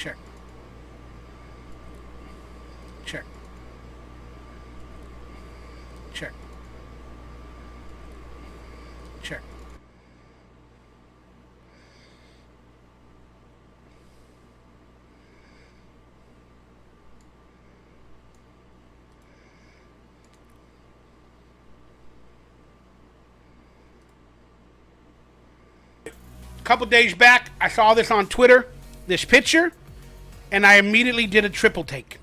Check. Check. Check. Check. A couple days back, I saw this on Twitter, this picture, and I immediately did a triple take.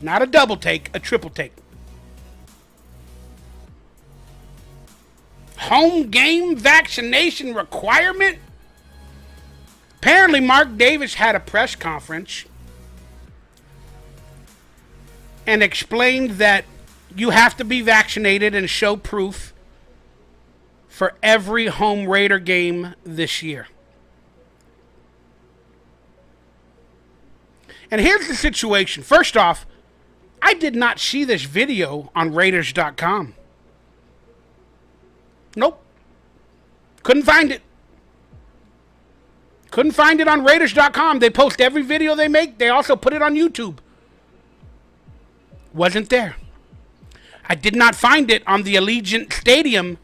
Not a double take, a triple take. Home game vaccination requirement? Apparently, Mark Davis had a press conference and explained that you have to be vaccinated and show proof for every home Raider game this year. And here's the situation. First off, I did not see this video on Raiders.com. Nope. Couldn't find it. Couldn't find it on Raiders.com. They post every video they make. They also put it on YouTube. Wasn't there. I did not find it on the Allegiant Stadium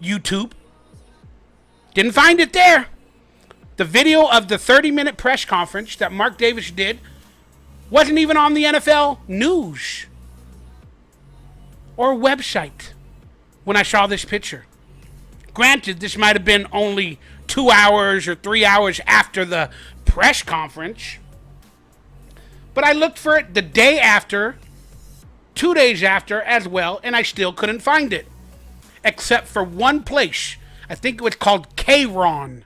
YouTube. Didn't find it there. The video of the 30-minute press conference that Mark Davis did wasn't even on the NFL news or website when I saw this picture. Granted, this might have been only 2 hours or 3 hours after the press conference, but I looked for it the day after, 2 days after as well, and I still couldn't find it. Except for one place. I think it was called K-Ron.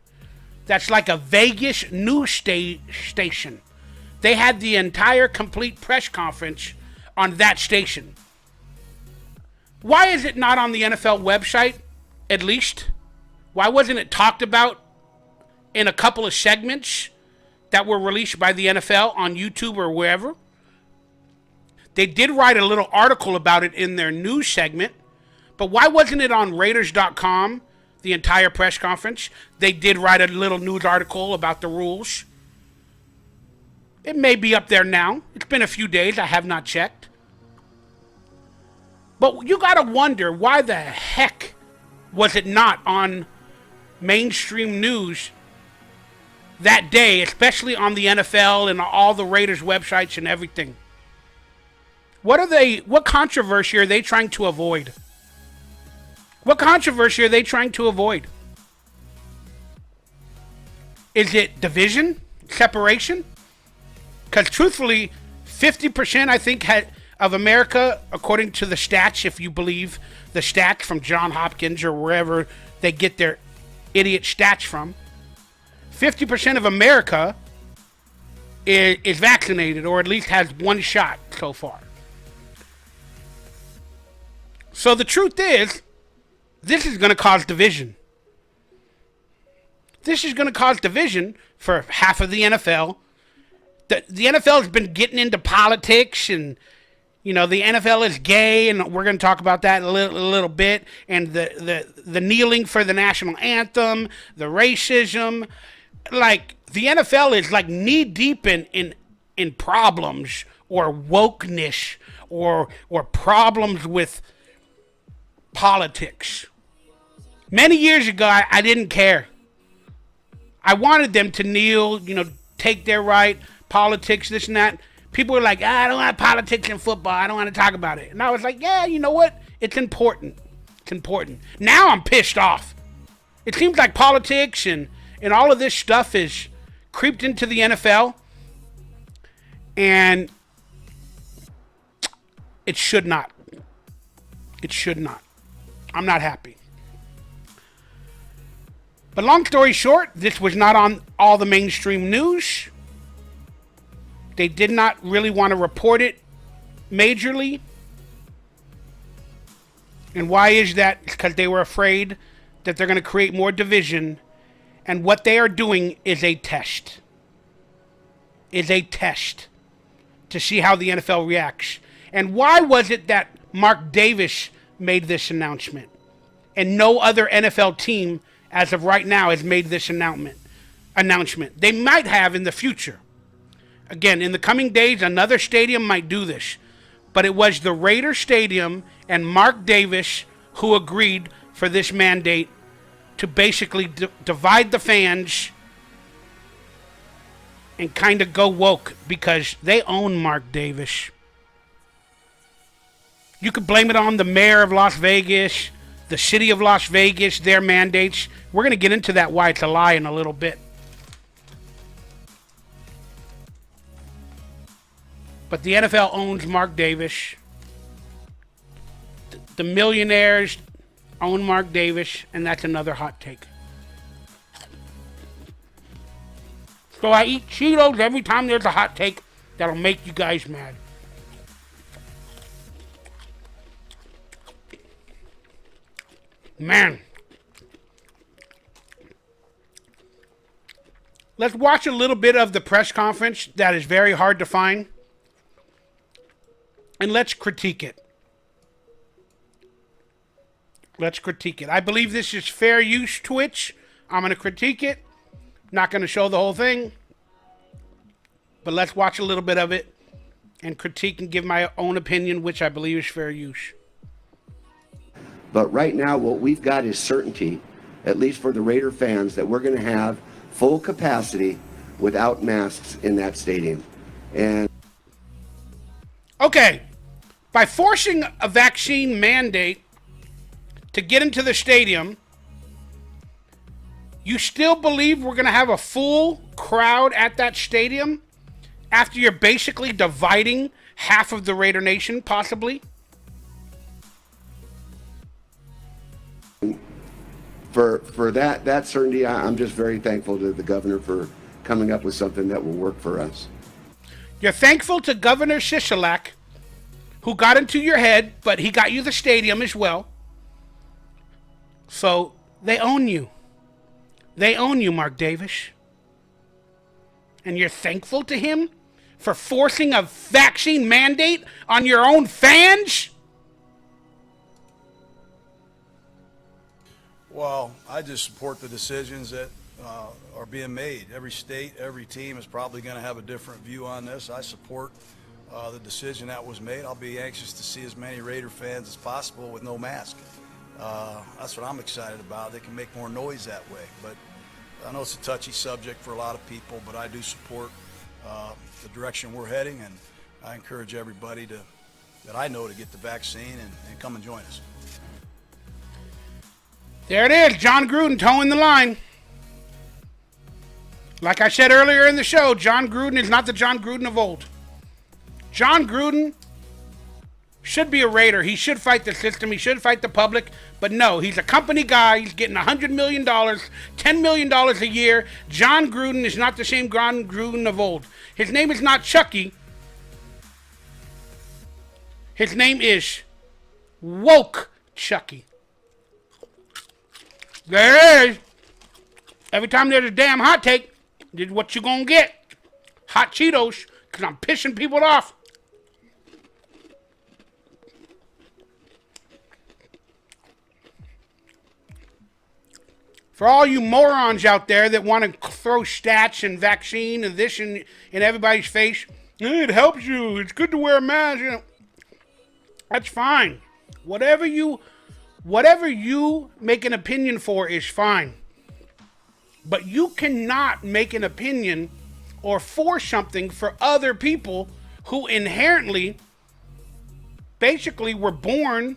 That's like a Vegas news station. They had the entire complete press conference on that station. Why is it not on the NFL website, at least? Why wasn't it talked about in a couple of segments that were released by the NFL on YouTube or wherever? They did write a little article about it in their news segment. But why wasn't it on Raiders.com, the entire press conference? They did write a little news article about the rules. It may be up there now. It's been a few days. I have not checked. But you got to wonder, why the heck was it not on mainstream news that day, especially on the NFL and all the Raiders websites and everything? What controversy are they trying to avoid? What controversy are they trying to avoid? Is it division? Separation? Because truthfully, 50% I think of America, according to the stats, if you believe the stats from Johns Hopkins or wherever they get their idiot stats from, 50% of America is vaccinated, or at least has one shot so far. So the truth is, this is going to cause division. This is going to cause division for half of the NFL. The NFL has been getting into politics, and the NFL is gay, and we're going to talk about that a little bit. And the kneeling for the national anthem, the racism, like the NFL is like knee deep in problems or wokeness or problems with politics. Many years ago, I didn't care. I wanted them to kneel, take their right, politics, this and that. People were like, I don't want politics in football. I don't want to talk about it. And I was like, yeah, you know what? It's important. It's important. Now I'm pissed off. It seems like politics and all of this stuff is creeped into the NFL. And it should not. It should not. I'm not happy. But long story short, this was not on all the mainstream news. They did not really want to report it majorly. And why is that? Because they were afraid that they're going to create more division. And what they are doing is a test. Is a test to see how the NFL reacts. And why was it that Mark Davis made this announcement and no other NFL team as of right now has made this announcement? They might have in the future. Again, in the coming days, another stadium might do this. But it was the Raider Stadium and Mark Davis who agreed for this mandate to basically divide the fans and kind of go woke because they own Mark Davis. You could blame it on the mayor of Las Vegas, the city of Las Vegas, their mandates. We're going to get into that why it's a lie in a little bit. But the NFL owns Mark Davis. The millionaires own Mark Davis, and that's another hot take. So I eat Cheetos every time there's a hot take that'll make you guys mad. Man. Let's watch a little bit of the press conference that is very hard to find. And let's critique it. Let's critique it. I believe this is fair use Twitch. I'm going to critique it. Not going to show the whole thing. But let's watch a little bit of it and critique and give my own opinion, which I believe is fair use. But right now, what we've got is certainty, at least for the Raider fans, that we're going to have full capacity without masks in that stadium. And okay, by forcing a vaccine mandate to get into the stadium, you still believe we're going to have a full crowd at that stadium after you're basically dividing half of the Raider Nation, possibly? For that certainty, I'm just very thankful to the governor for coming up with something that will work for us. You're thankful to Governor Sisolak, who got into your head, but he got you the stadium as well. So they own you. They own you, Mark Davis. And you're thankful to him for forcing a vaccine mandate on your own fans? Well, I just support the decisions that are being made. Every state, every team is probably going to have a different view on this. I support the decision that was made. I'll be anxious to see as many Raider fans as possible with no mask. That's what I'm excited about. They can make more noise that way. But I know it's a touchy subject for a lot of people, but I do support the direction we're heading, and I encourage everybody that I know to get the vaccine and come and join us. There it is, John Gruden towing the line. Like I said earlier in the show, John Gruden is not the John Gruden of old. John Gruden should be a Raider. He should fight the system. He should fight the public. But no, he's a company guy. He's getting $100 million, $10 million a year. John Gruden is not the same John Gruden of old. His name is not Chucky. His name is Woke Chucky. There it is. Every time there's a damn hot take, this is what you gonna get. Hot Cheetos, because I'm pissing people off. For all you morons out there that want to throw stats and vaccine and this and in everybody's face, it helps you. It's good to wear a mask. You know, that's fine. Whatever you make an opinion for is fine. But you cannot make an opinion or force something for other people who inherently, basically were born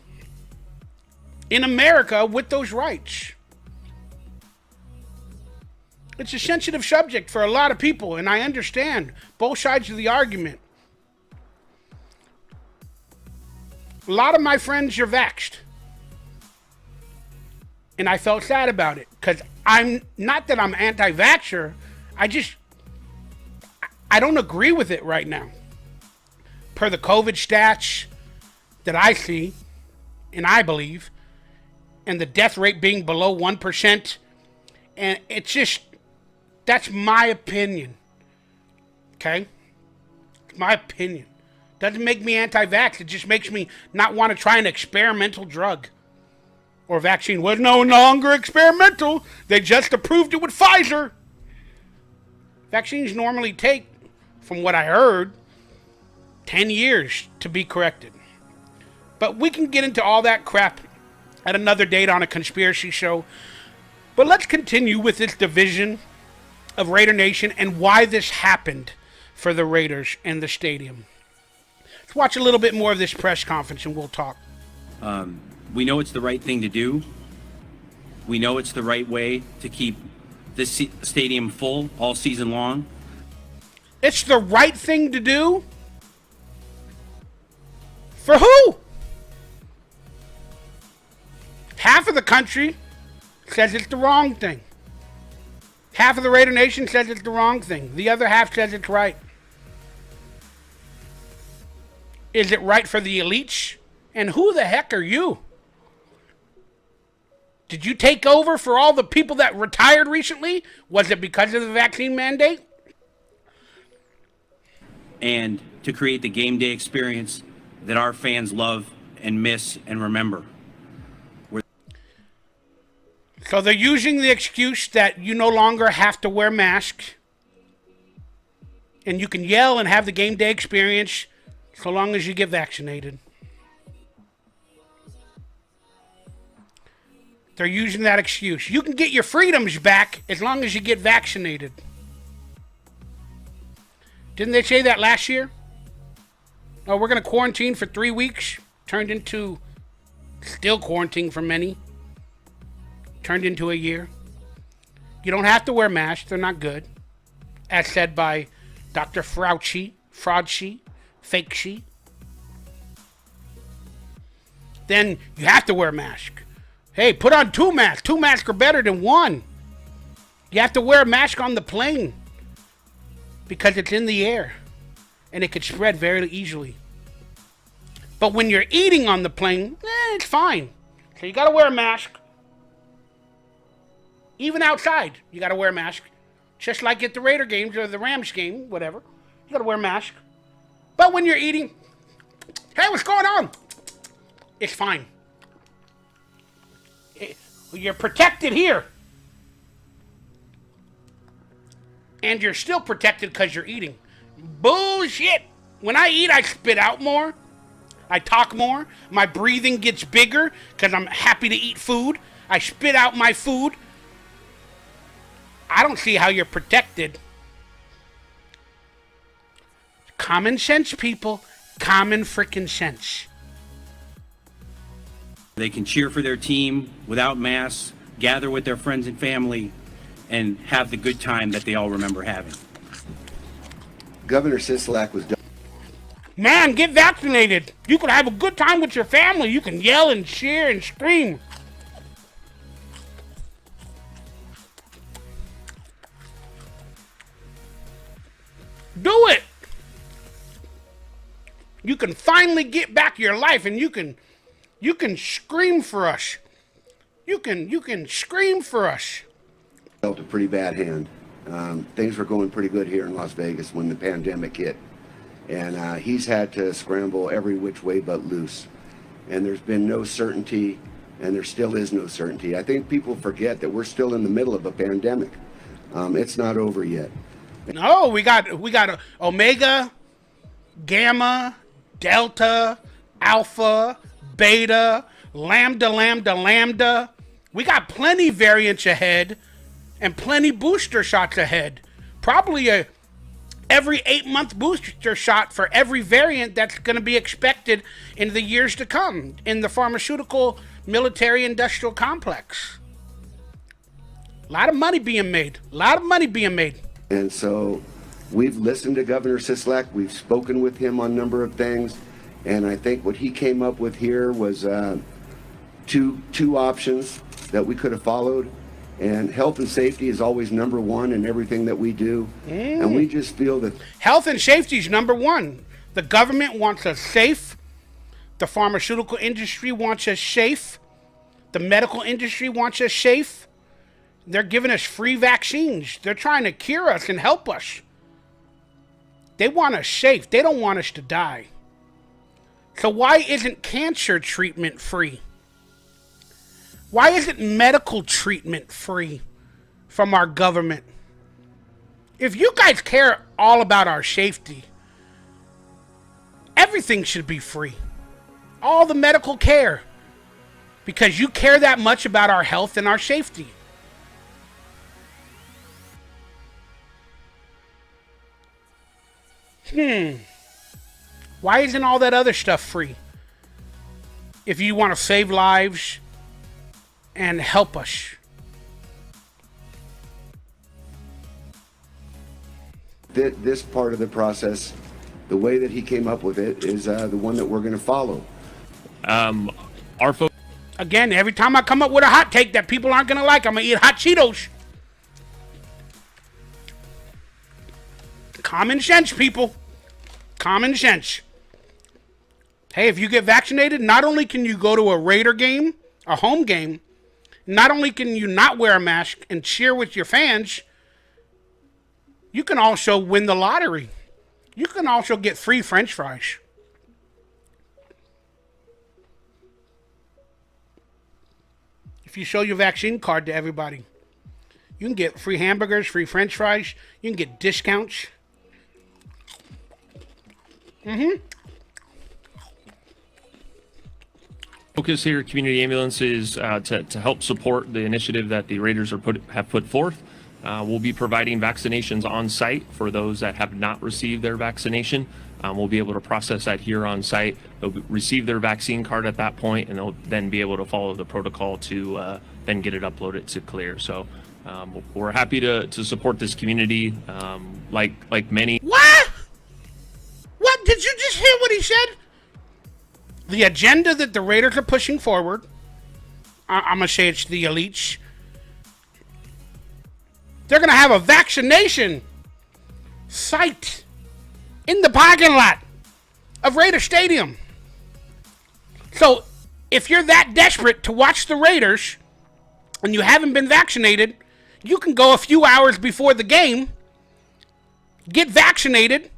in America with those rights. It's a sensitive subject for a lot of people, and I understand both sides of the argument. A lot of my friends are vaxxed. And I felt sad about it, because I'm not that I'm anti-vaxxer, I don't agree with it right now. Per the COVID stats that I see, and I believe, and the death rate being below 1%, and it's just, that's my opinion. Okay? It's my opinion. Doesn't make me anti-vax, it just makes me not want to try an experimental drug. Or vaccine was no longer experimental. They just approved it with Pfizer. Vaccines normally take from what I heard, 10 years to be corrected. But we can get into all that crap at another date on a conspiracy show. But let's continue with this division of Raider Nation and why this happened for the Raiders and the stadium. Let's watch a little bit more of this press conference and we'll talk. We know it's the right thing to do. We know it's the right way to keep this stadium full all season long. It's the right thing to do? For who? Half of the country says it's the wrong thing. Half of the Raider Nation says it's the wrong thing. The other half says it's right. Is it right for the elites? And who the heck are you? Did you take over for all the people that retired recently? Was it because of the vaccine mandate? And to create the game day experience that our fans love and miss and remember. So they're using the excuse that you no longer have to wear masks. And you can yell and have the game day experience so long as you get vaccinated. They're using that excuse. You can get your freedoms back as long as you get vaccinated. Didn't they say that last year? Oh, we're going to quarantine for 3 weeks. Turned into still quarantine for many. Turned into a year. You don't have to wear masks. They're not good. As said by Dr. Fauci, Fake She. Then you have to wear a mask. Hey, put on 2 masks. 2 masks are better than 1. You have to wear a mask on the plane because it's in the air and it could spread very easily. But when you're eating on the plane, it's fine. So you got to wear a mask. Even outside, you got to wear a mask. Just like at the Raider games or the Rams game, whatever. You got to wear a mask. But when you're eating, hey, what's going on? It's fine. You're protected here. And you're still protected because you're eating. Bullshit. When I eat, I spit out more. I talk more. My breathing gets bigger because I'm happy to eat food. I spit out my food. I don't see how you're protected. Common sense, people. Common freaking sense. They can cheer for their team without masks, gather with their friends and family, and have the good time that they all remember having. Governor Sisolak was done. Man, get vaccinated. You can have a good time with your family. You can yell and cheer and scream. Do it. You can finally get back your life and you can scream for us. You can scream for us. Dealt a pretty bad hand. Things were going pretty good here in Las Vegas when the pandemic hit. And he's had to scramble every which way but loose. And there's been no certainty, and there still is no certainty. I think people forget that we're still in the middle of a pandemic. It's not over yet. No, we got Omega, Gamma, Delta, Alpha, Beta, Lambda. We got plenty variants ahead and plenty booster shots ahead. Probably every 8-month booster shot for every variant that's going to be expected in the years to come in the pharmaceutical military industrial complex. A lot of money being made. And so we've listened to Governor Sisolak. We've spoken with him on a number of things. And I think what he came up with here was two options that we could have followed. And health and safety is always number one in everything that we do. And we just feel that health and safety is number one. The government wants us safe. The pharmaceutical industry wants us safe. The medical industry wants us safe. They're giving us free vaccines. They're trying to cure us and help us. They want us safe. They don't want us to die. So why isn't cancer treatment free? Why isn't medical treatment free from our government? If you guys care all about our safety, everything should be free. All the medical care. Because you care that much about our health and our safety. Why isn't all that other stuff free? If you want to save lives and help us. This part of the process, the way that he came up with it, is the one that we're going to follow. Again, every time I come up with a hot take that people aren't going to like, I'm going to eat hot Cheetos. Common sense, people. Common sense. Hey, if you get vaccinated, not only can you go to a Raider game, a home game, not only can you not wear a mask and cheer with your fans, you can also win the lottery. You can also get free French fries. If you show your vaccine card to everybody, you can get free hamburgers, free French fries. You can get discounts. Focus here, community ambulance, is to help support the initiative that the Raiders have put forth. We'll be providing vaccinations on site for those that have not received their vaccination. We'll be able to process that here on site. They'll receive their vaccine card at that point, and they'll then be able to follow the protocol to then get it uploaded to Clear. So we're happy to support this community, like many. What? What? Did you just hear what he said? The agenda that the Raiders are pushing forward, I'm going to say it's the elites. They're going to have a vaccination site in the parking lot of Raider Stadium. So if you're that desperate to watch the Raiders and you haven't been vaccinated, you can go a few hours before the game, get vaccinated.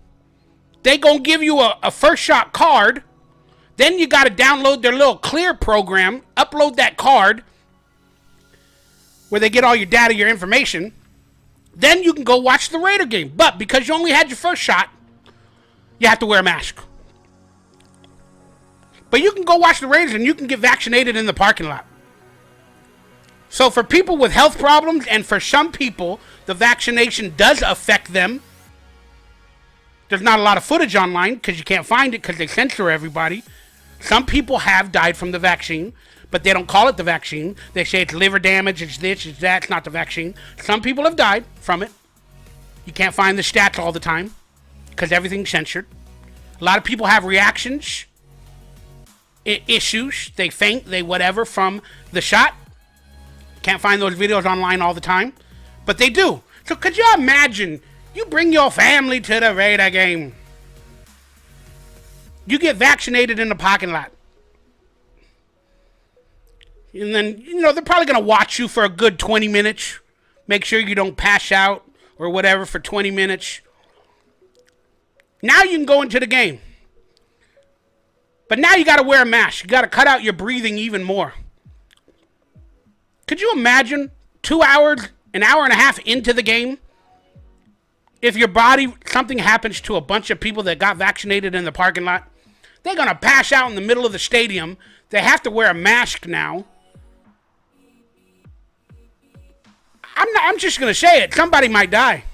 They going to give you a first shot card. Then you got to download their little Clear program, upload that card where they get all your data, your information. Then you can go watch the Raider game. But because you only had your first shot, you have to wear a mask. But you can go watch the Raiders and you can get vaccinated in the parking lot. So for people with health problems, and for some people, the vaccination does affect them. There's not a lot of footage online because you can't find it because they censor everybody. Some people have died from the vaccine, but they don't call it the vaccine. They say it's liver damage, it's this, it's that, it's not the vaccine. Some people have died from it. You can't find the stats all the time because everything's censored. A lot of people have reactions, issues, they faint, they whatever from the shot. Can't find those videos online all the time, but they do. So could you imagine, you bring your family to the Raider game. You get vaccinated in the parking lot. And then, they're probably going to watch you for a good 20 minutes. Make sure you don't pass out or whatever for 20 minutes. Now you can go into the game. But now you got to wear a mask. You got to cut out your breathing even more. Could you imagine 2 hours, an hour and a half into the game? If your body, something happens to a bunch of people that got vaccinated in the parking lot, they're going to pass out in the middle of the stadium. They have to wear a mask now. I'm just going to say it. Somebody might die.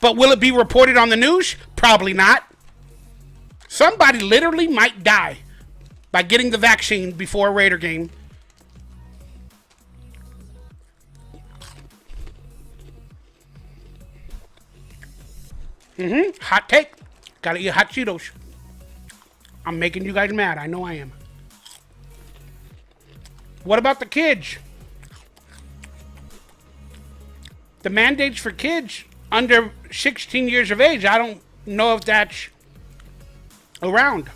But will it be reported on the news? Probably not. Somebody literally might die by getting the vaccine before a Raider game. Hot take. Gotta eat hot Cheetos. I'm making you guys mad. I know I am. What about the kids? The mandates for kids under 16 years of age, I don't know if that's around.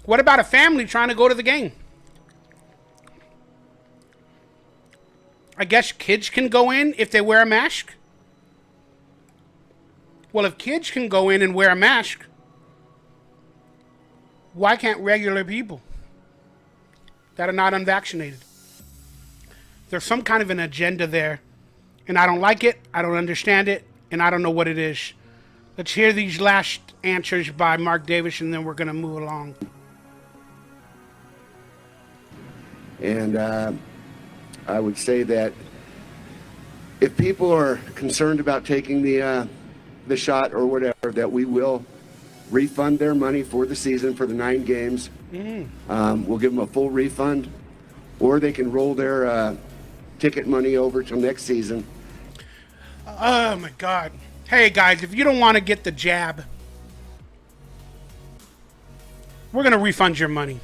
What about a family trying to go to the game? I guess kids can go in if they wear a mask. Well, if kids can go in and wear a mask, why can't regular people that are not unvaccinated? There's some kind of an agenda there, And I don't like it, I don't understand it, and I don't know what it is. Let's hear these last answers by Mark Davis, and then we're going to move along. And I would say that if people are concerned about taking the shot or whatever, that we will refund their money for the season for the 9 games. We'll give them a full refund, or they can roll their ticket money over till next season. Oh my God. Hey guys, if you don't want to get the jab, we're going to refund your money.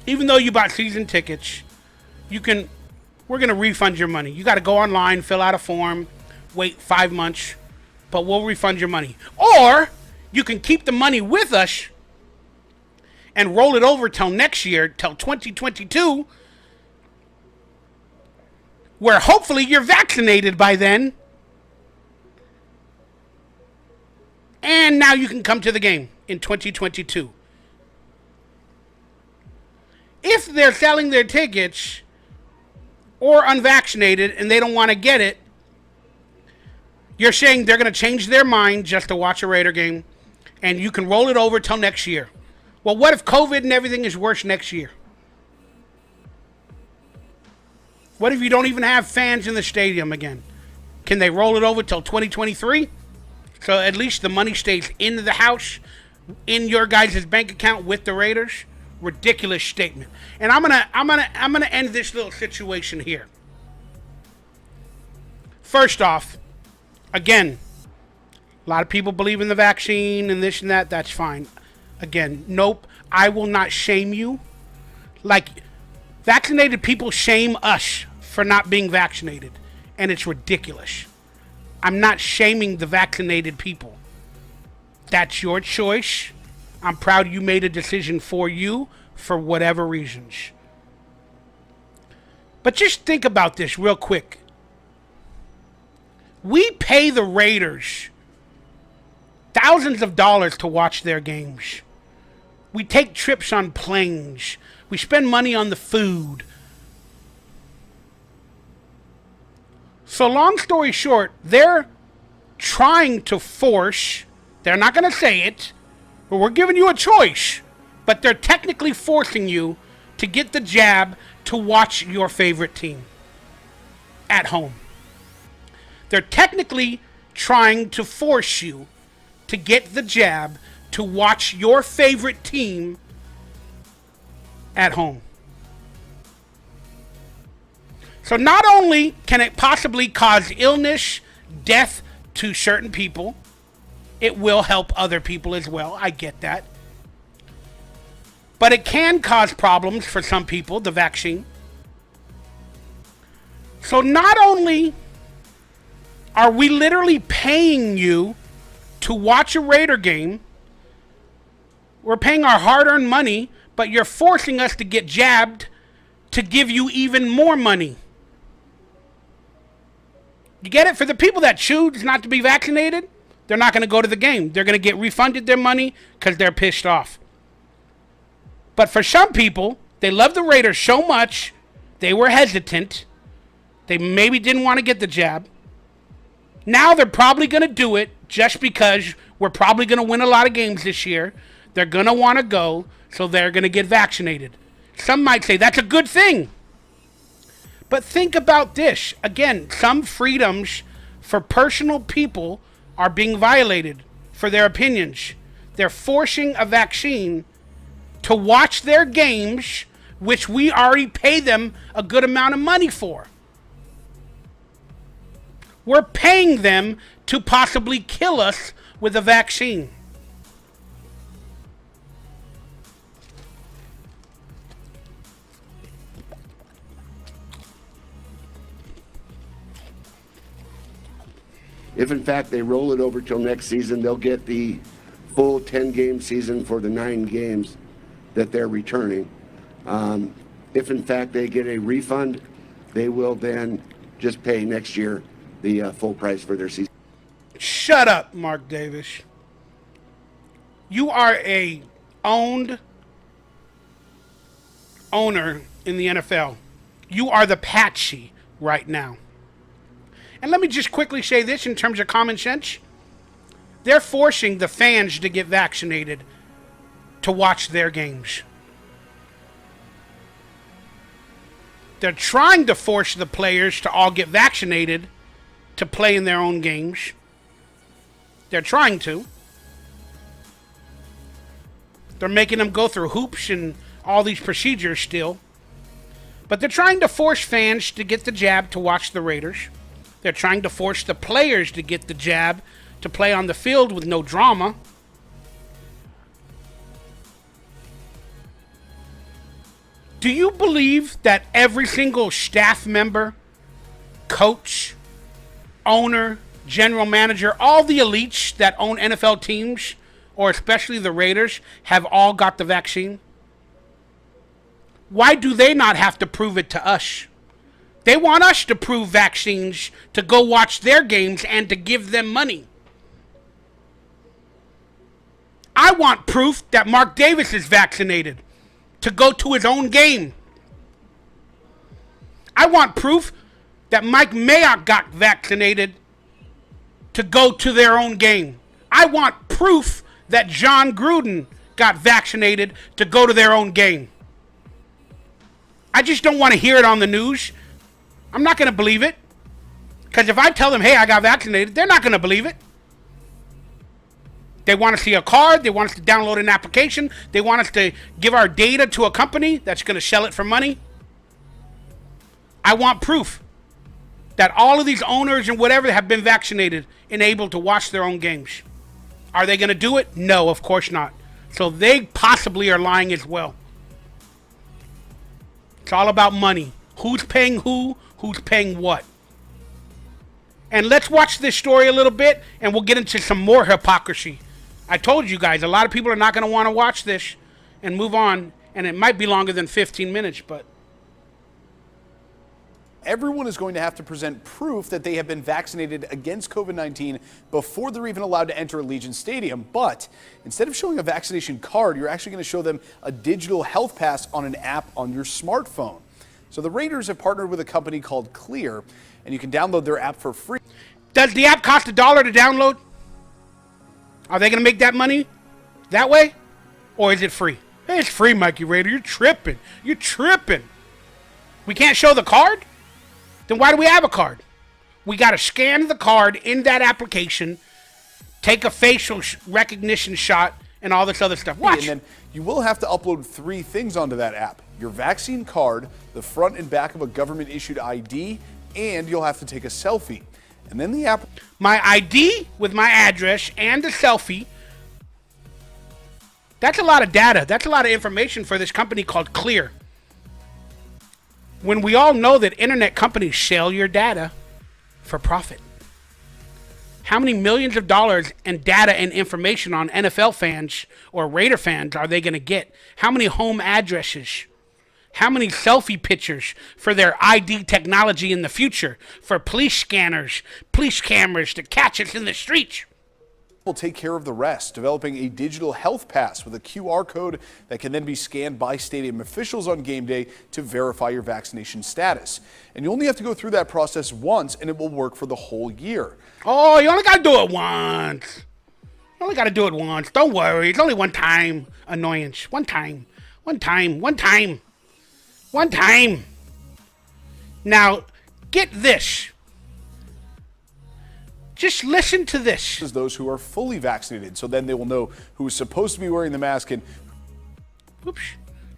Even though you bought season tickets, we're going to refund your money. You got to go online, fill out a form, wait 5 months, but we'll refund your money. Or you can keep the money with us and roll it over till next year, till 2022, where hopefully you're vaccinated by then. And now you can come to the game in 2022. If they're selling their tickets or unvaccinated and they don't want to get it, you're saying they're going to change their mind just to watch a Raider game, and you can roll it over till next year. Well, what if COVID and everything is worse next year? What if you don't even have fans in the stadium again? Can they roll it over till 2023? So at least the money stays in the house, in your guys' bank account with the Raiders. Ridiculous statement. And I'm gonna end this little situation here. First off, again, a lot of people believe in the vaccine and this and that. That's fine. Again, nope. I will not shame you. Like, vaccinated people shame us for not being vaccinated, and it's ridiculous. I'm not shaming the vaccinated people. That's your choice. I'm proud you made a decision for you for whatever reasons. But just think about this real quick. We pay the Raiders thousands of dollars to watch their games. We take trips on planes. We spend money on the food. So long story short, they're trying to force, they're not going to say it, but we're giving you a choice, but they're technically forcing you to get the jab to watch your favorite team at home. They're technically trying to force you to get the jab to watch your favorite team at home. So not only can it possibly cause illness, death to certain people, it will help other people as well. I get that. But it can cause problems for some people, the vaccine. So not only are we literally paying you to watch a Raider game, we're paying our hard-earned money, but you're forcing us to get jabbed to give you even more money. You get it? For the people that choose not to be vaccinated, they're not going to go to the game. They're going to get refunded their money because they're pissed off. But for some people, they love the Raiders so much, they were hesitant. They maybe didn't want to get the jab. Now they're probably going to do it just because we're probably going to win a lot of games this year. They're going to want to go, so they're going to get vaccinated. Some might say that's a good thing. But think about this. Again, some freedoms for personal people are being violated for their opinions. They're forcing a vaccine to watch their games, which we already pay them a good amount of money for. We're paying them to possibly kill us with a vaccine. If in fact they roll it over till next season, they'll get the full 10-game season for the 9 games that they're returning. If in fact they get a refund, they will then just pay next year the full price for their season. Shut up, Mark Davis. You are a owner in the NFL. You are the patsy right now. And let me just quickly say this in terms of common sense. They're forcing the fans to get vaccinated to watch their games. They're trying to force the players to all get vaccinated to play in their own games. They're trying to. They're making them go through hoops and all these procedures still. But they're trying to force fans to get the jab to watch the Raiders. They're trying to force the players to get the jab to play on the field with no drama. Do you believe that every single staff member, coach, owner, general manager, all the elites that own NFL teams, or especially the Raiders, have all got the vaccine? Why do they not have to prove it to us? They want us to prove vaccines to go watch their games and to give them money. I want proof that Mark Davis is vaccinated to go to his own game. I want proof that Mike Mayock got vaccinated to go to their own game. I want proof that John Gruden got vaccinated to go to their own game. I just don't want to hear it on the news. I'm not going to believe it. Because if I tell them, hey, I got vaccinated, they're not going to believe it. They want to see a card. They want us to download an application. They want us to give our data to a company that's going to sell it for money. I want proof that all of these owners and whatever have been vaccinated and able to watch their own games. Are they going to do it? No, of course not. So they possibly are lying as well. It's all about money. Who's paying who? Who's paying what? And let's watch this story a little bit, and we'll get into some more hypocrisy. I told you guys, a lot of people are not going to want to watch this and move on, and it might be longer than 15 minutes, but... Everyone is going to have to present proof that they have been vaccinated against COVID-19 before they're even allowed to enter Allegiant Stadium. But instead of showing a vaccination card, you're actually going to show them a digital health pass on an app on your smartphone. So the Raiders have partnered with a company called Clear, and you can download their app for free. Does the app cost $1 to download? Are they going to make that money that way? Or is it free? Hey, it's free, Mikey Raider. You're tripping. You're tripping. We can't show the card? Then why do we have a card? We got to scan the card in that application, take a facial recognition shot, and all this other stuff. Watch. And then you will have to upload 3 things onto that app. Your vaccine card, the front and back of a government-issued ID, and you'll have to take a selfie. And then the app... My ID with my address and the selfie. That's a lot of data. That's a lot of information for this company called Clear. When we all know that internet companies sell your data for profit. How many millions of dollars in data and information on NFL fans or Raider fans are they going to get? How many home addresses? How many selfie pictures for their ID technology in the future? For police scanners, police cameras to catch us in the streets? Will take care of the rest, developing a digital health pass with a QR code that can then be scanned by stadium officials on game day to verify your vaccination status. And you only have to go through that process once, and it will work for the whole year. Oh, you only got to do it once. You only got to do it once. Don't worry. It's only one time annoyance. One time. One time. One time. One time. Now, get this. Just listen to this. As those who are fully vaccinated, so then they will know who is supposed to be wearing the mask. And oops,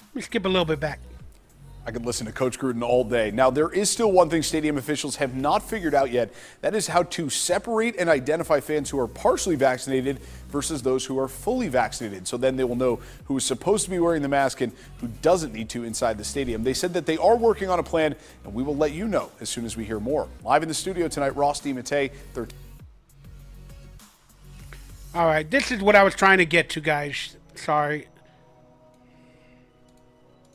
let me skip a little bit back. I could listen to Coach Gruden all day. Now, there is still one thing stadium officials have not figured out yet. That is how to separate and identify fans who are partially vaccinated versus those who are fully vaccinated. So then they will know who is supposed to be wearing the mask and who doesn't need to inside the stadium. They said that they are working on a plan, and we will let you know as soon as we hear more. Live in the studio tonight, Ross DiMattei, 13. All right, this is what I was trying to get to, guys. Sorry.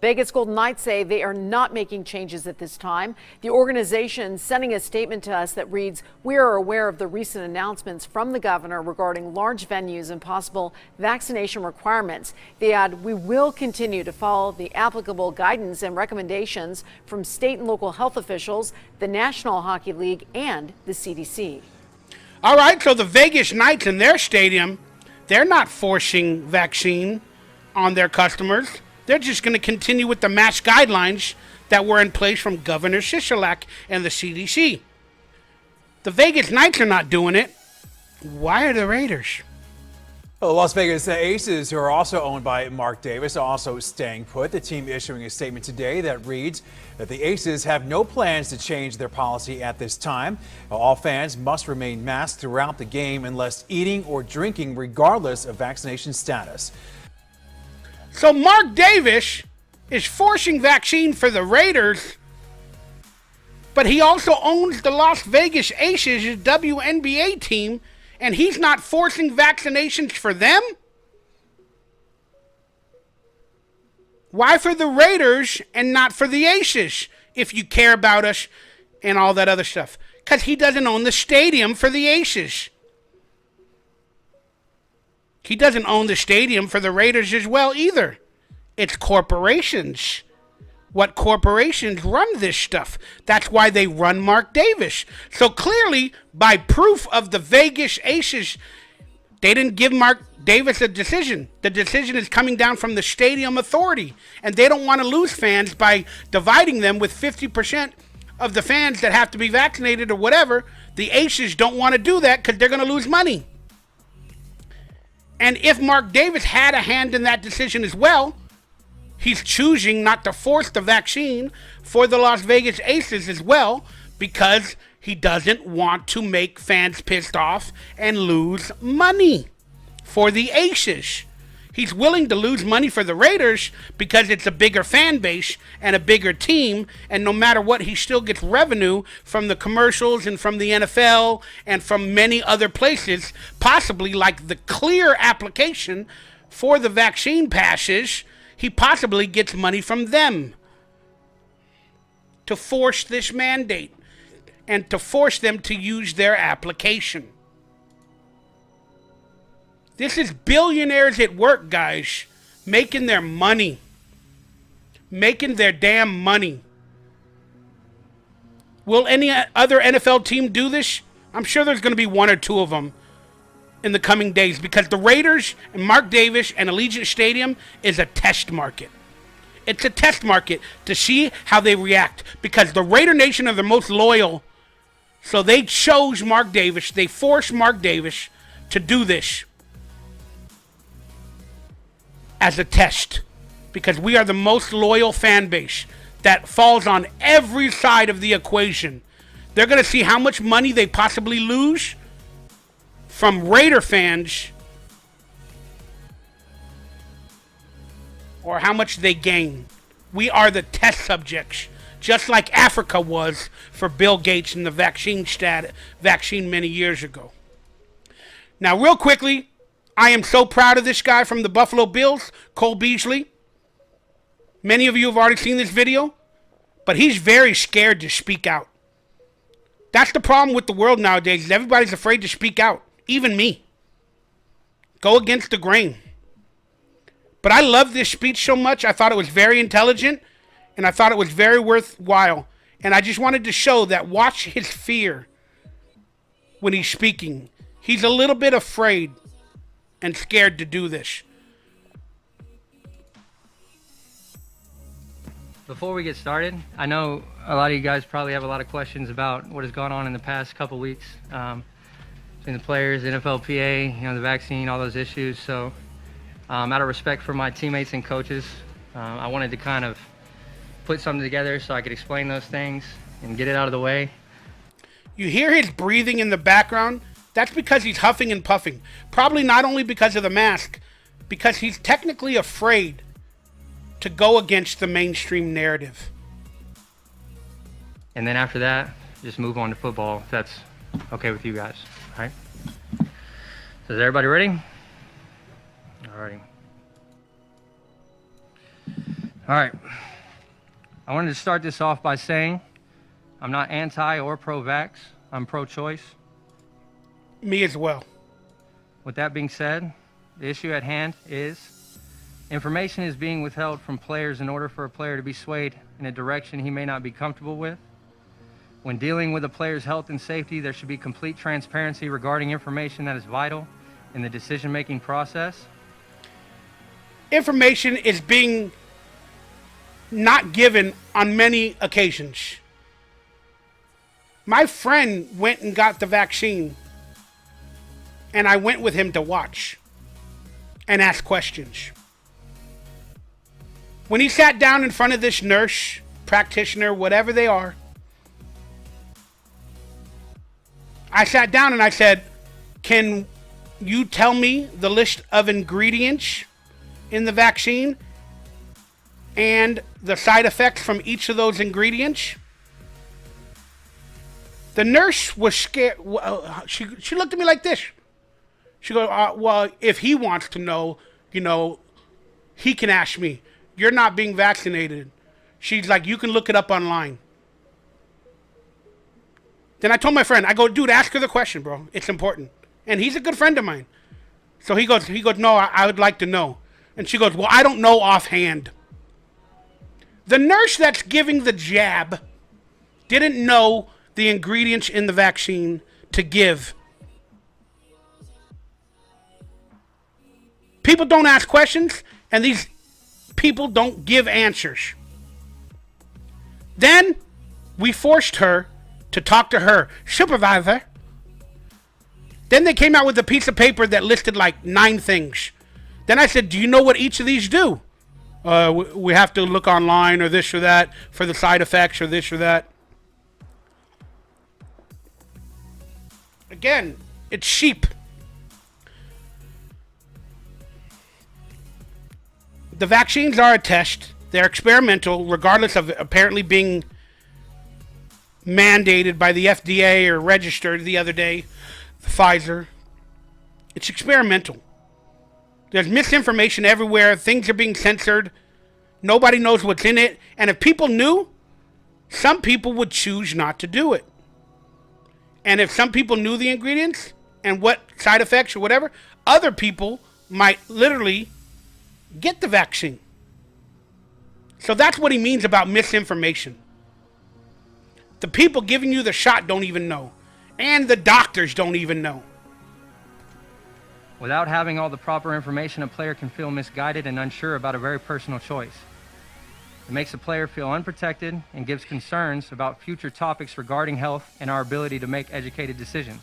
Vegas Golden Knights say they are not making changes at this time. The organization sending a statement to us that reads, "We are aware of the recent announcements from the governor regarding large venues and possible vaccination requirements." They add, "We will continue to follow the applicable guidance and recommendations from state and local health officials, the National Hockey League, and the CDC." All right, so the Vegas Knights in their stadium, they're not forcing vaccine on their customers. They're just going to continue with the mask guidelines that were in place from Governor Sisolak and the CDC. The Vegas Knights are not doing it. Why are the Raiders? Well, the Las Vegas Aces, who are also owned by Mark Davis, are also staying put. The team issuing a statement today that reads that the Aces have no plans to change their policy at this time. All fans must remain masked throughout the game unless eating or drinking, regardless of vaccination status. So Mark Davis is forcing vaccine for the Raiders, but he also owns the Las Vegas Aces, his WNBA team, and he's not forcing vaccinations for them? Why for the Raiders and not for the Aces, if you care about us and all that other stuff? Because he doesn't own the stadium for the Aces. He doesn't own the stadium for the Raiders as well either. It's corporations. What corporations run this stuff? That's why they run Mark Davis. So clearly, by proof of the Vegas Aces, they didn't give Mark Davis a decision. The decision is coming down from the stadium authority. And they don't want to lose fans by dividing them with 50% of the fans that have to be vaccinated or whatever. The Aces don't want to do that because they're going to lose money. And if Mark Davis had a hand in that decision as well, he's choosing not to force the vaccine for the Las Vegas Aces as well because he doesn't want to make fans pissed off and lose money for the Aces. He's willing to lose money for the Raiders because it's a bigger fan base and a bigger team, and no matter what, he still gets revenue from the commercials and from the NFL and from many other places, possibly like the Clear application for the vaccine passes. He possibly gets money from them to force this mandate and to force them to use their application. This is billionaires at work, guys, making their money, making their damn money. Will any other NFL team do this? I'm sure there's going to be one or two of them in the coming days because the Raiders and Mark Davis and Allegiant Stadium is a test market. It's a test market to see how they react because the Raider Nation are the most loyal. So they chose Mark Davis. They forced Mark Davis to do this as a test because we are the most loyal fan base that falls on every side of the equation. They're going to see how much money they possibly lose from Raider fans or how much they gain. We are the test subjects, just like Africa was for Bill Gates and the vaccine many years ago. Now, real quickly, I am so proud of this guy from the Buffalo Bills, Cole Beasley. Many of you have already seen this video, but he's very scared to speak out. That's the problem with the world nowadays, is everybody's afraid to speak out. Even me. Go against the grain. But I love this speech so much. I thought it was very intelligent, and I thought it was very worthwhile. And I just wanted to show that watch his fear when he's speaking. He's a little bit afraid and scared to do this. Before we get started, I know a lot of you guys probably have a lot of questions about what has gone on in the past couple weeks between the players, NFLPA, the vaccine, all those issues. So out of respect for my teammates and coaches, I wanted to kind of put something together so I could explain those things and get it out of the way. You hear his breathing in the background? That's because he's huffing and puffing. Probably not only because of the mask, because he's technically afraid to go against the mainstream narrative. And then after that, just move on to football, if that's okay with you guys, all right? So is everybody ready? All righty. All right. I wanted to start this off by saying I'm not anti or pro-vax. I'm pro-choice. Me as well. With that being said, the issue at hand is information is being withheld from players in order for a player to be swayed in a direction he may not be comfortable with. When dealing with a player's health and safety, there should be complete transparency regarding information that is vital in the decision-making process. Information is being not given on many occasions. My friend went and got the vaccine, and I went with him to watch and ask questions. When he sat down in front of this nurse, practitioner, whatever they are, I sat down and I said, "Can you tell me the list of ingredients in the vaccine and the side effects from each of those ingredients?" The nurse was scared. She looked at me like this. She goes, "Well, if he wants to know, he can ask me. You're not being vaccinated." She's like, "You can look it up online." Then I told my friend, I go, "Dude, ask her the question, bro. It's important." And he's a good friend of mine. So he goes, "No, I would like to know." And she goes, "Well, I don't know offhand." The nurse that's giving the jab didn't know the ingredients in the vaccine to give. People don't ask questions, and these people don't give answers. Then we forced her to talk to her supervisor. Then they came out with a piece of paper that listed like 9 things. Then I said, "Do you know what each of these do?" We have to look online or this or that for the side effects or this or that. Again, it's sheep. The vaccines are a test. They're experimental, regardless of apparently being mandated by the FDA or registered the other day, Pfizer. It's experimental. There's misinformation everywhere. Things are being censored. Nobody knows what's in it. And if people knew, some people would choose not to do it. And if some people knew the ingredients and what side effects or whatever, other people might literally get the vaccine. So that's what he means about misinformation. The people giving you the shot don't even know. And the doctors don't even know. Without having all the proper information, a player can feel misguided and unsure about a very personal choice. It makes a player feel unprotected and gives concerns about future topics regarding health and our ability to make educated decisions.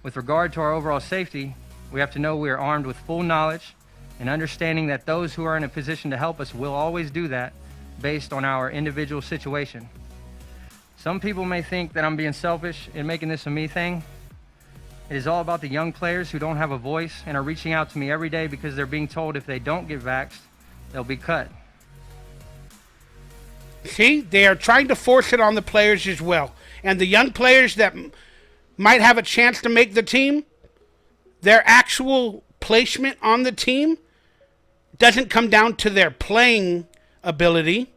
With regard to our overall safety, we have to know we are armed with full knowledge and understanding that those who are in a position to help us will always do that based on our individual situation. Some people may think that I'm being selfish in making this a me thing. It is all about the young players who don't have a voice and are reaching out to me every day because they're being told if they don't get vaxxed, they'll be cut. See, they are trying to force it on the players as well. And the young players that might have a chance to make the team, their actual placement on the team doesn't come down to their playing ability.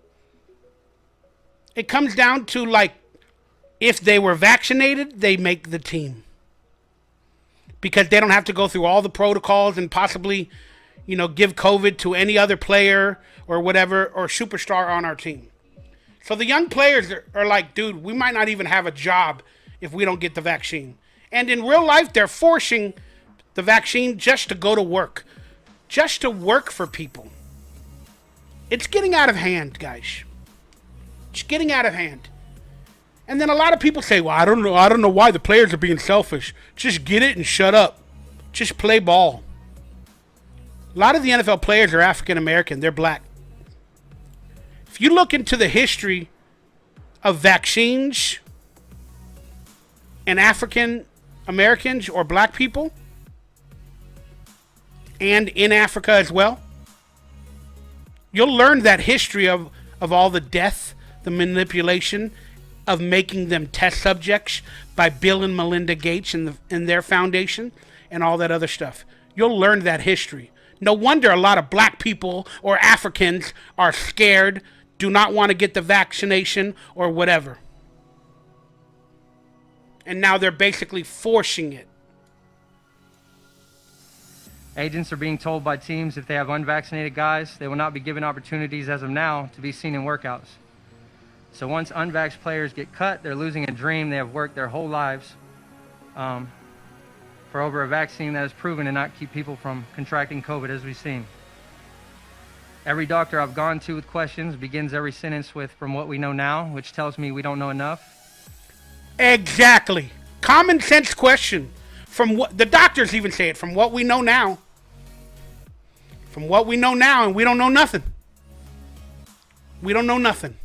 It comes down to, like, if they were vaccinated, they make the team. Because they don't have to go through all the protocols and possibly, give COVID to any other player or whatever, or superstar on our team. So the young players are like, dude, we might not even have a job if we don't get the vaccine. And in real life, they're forcing the vaccine just to go to work. Just to work for people. It's getting out of hand, guys. It's getting out of hand. And then a lot of people say, well, I don't know why the players are being selfish. Just get it and shut up. Just play ball. A lot of the NFL players are African American. They're black. If you look into the history of vaccines and African Americans or black people, and in Africa as well, you'll learn that history of all the death, the manipulation of making them test subjects by Bill and Melinda Gates and their foundation and all that other stuff. You'll learn that history. No wonder a lot of black people or Africans are scared, do not want to get the vaccination or whatever. And now they're basically forcing it. Agents are being told by teams if they have unvaccinated guys, they will not be given opportunities as of now to be seen in workouts. So once unvaxxed players get cut, they're losing a dream they have worked their whole lives for over a vaccine that has proven to not keep people from contracting COVID, as we've seen. Every doctor I've gone to with questions begins every sentence with, "from what we know now," which tells me we don't know enough. Exactly. Common sense question. From what the doctors even say it, from what we know now. From what we know now, and we don't know nothing. We don't know nothing.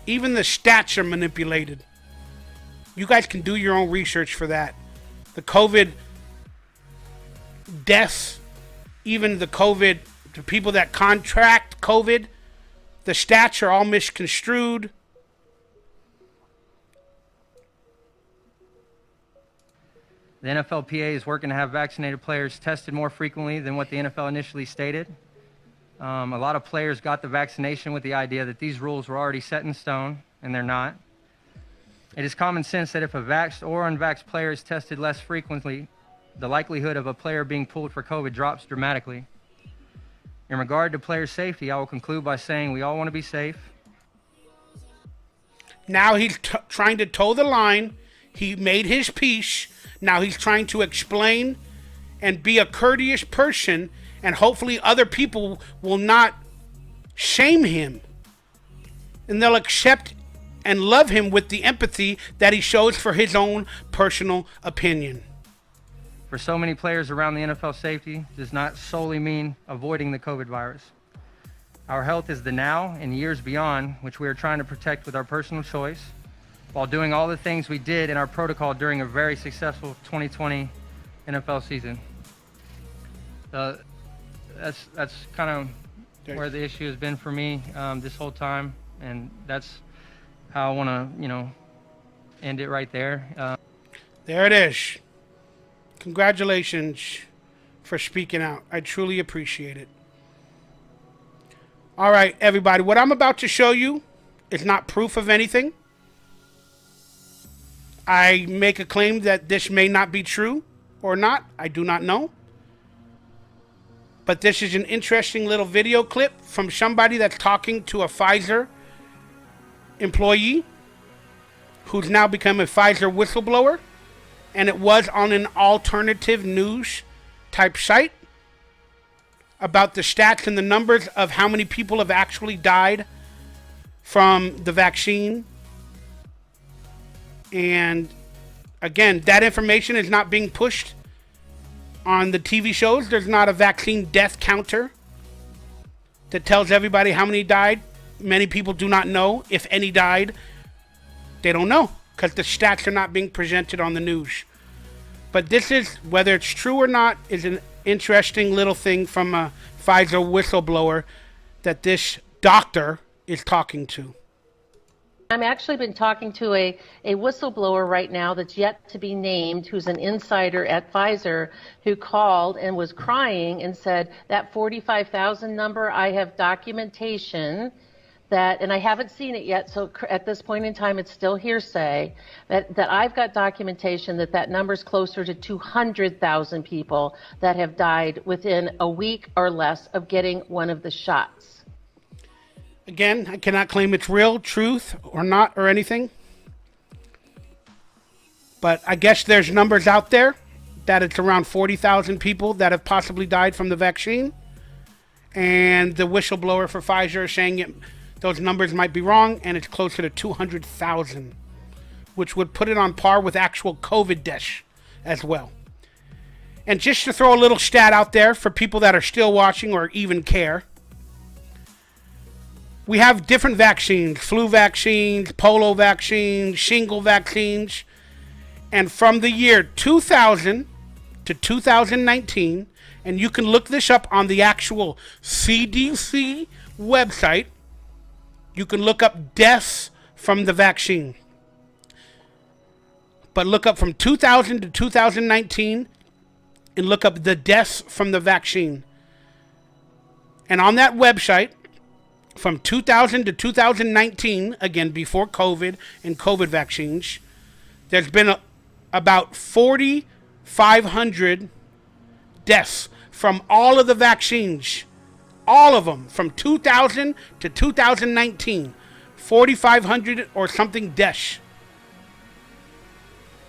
Even the stats are manipulated. You guys can do your own research for that. The COVID deaths, even the people that contract COVID, the stats are all misconstrued. The NFLPA is working to have vaccinated players tested more frequently than what the NFL initially stated. A lot of players got the vaccination with the idea that these rules were already set in stone, and they're not. It is common sense that if a vaxxed or unvaxxed player is tested less frequently, the likelihood of a player being pulled for COVID drops dramatically. In regard to player safety, I will conclude by saying we all want to be safe. Now he's trying to toe the line. He made his peace. Now he's trying to explain and be a courteous person, and hopefully other people will not shame him. And they'll accept and love him with the empathy that he shows for his own personal opinion. For so many players around the NFL, safety does not solely mean avoiding the COVID virus. Our health is the now and years beyond, which we are trying to protect with our personal choice, while doing all the things we did in our protocol during a very successful 2020 NFL season. That's kind of where the issue has been for me this whole time, and that's how I want to, end it right there. There it is. Congratulations for speaking out. I truly appreciate it. All right, everybody. What I'm about to show you is not proof of anything. I make a claim that this may not be true or not. I do not know. But this is an interesting little video clip from somebody that's talking to a Pfizer employee who's now become a Pfizer whistleblower. And it was on an alternative news type site about the stats and the numbers of how many people have actually died from the vaccine. And again, that information is not being pushed on the TV shows. There's not a vaccine death counter that tells everybody how many died. Many people do not know if any died. They don't know because the stats are not being presented on the news. But this is, whether it's true or not, is an interesting little thing from a Pfizer whistleblower that this doctor is talking to. I'm actually been talking to a whistleblower right now that's yet to be named, who's an insider at Pfizer, who called and was crying and said, that 45,000 number, I have documentation that, and I haven't seen it yet, so at this point in time, it's still hearsay, that I've got documentation that number's closer to 200,000 people that have died within a week or less of getting one of the shots. Again, I cannot claim it's real, truth, or not, or anything. But I guess there's numbers out there that it's around 40,000 people that have possibly died from the vaccine. And the whistleblower for Pfizer is saying those numbers might be wrong, and it's closer to 200,000, which would put it on par with actual COVID deaths as well. And just to throw a little stat out there for people that are still watching or even care, we have different vaccines, flu vaccines, polio vaccines, shingle vaccines. And from the year 2000 to 2019, and you can look this up on the actual CDC website, you can look up deaths from the vaccine. But look up from 2000 to 2019 and look up the deaths from the vaccine. And on that website, from 2000 to 2019, again, before COVID and COVID vaccines, there's been about 4,500 deaths from all of the vaccines. All of them, from 2000 to 2019. 4,500 or something deaths.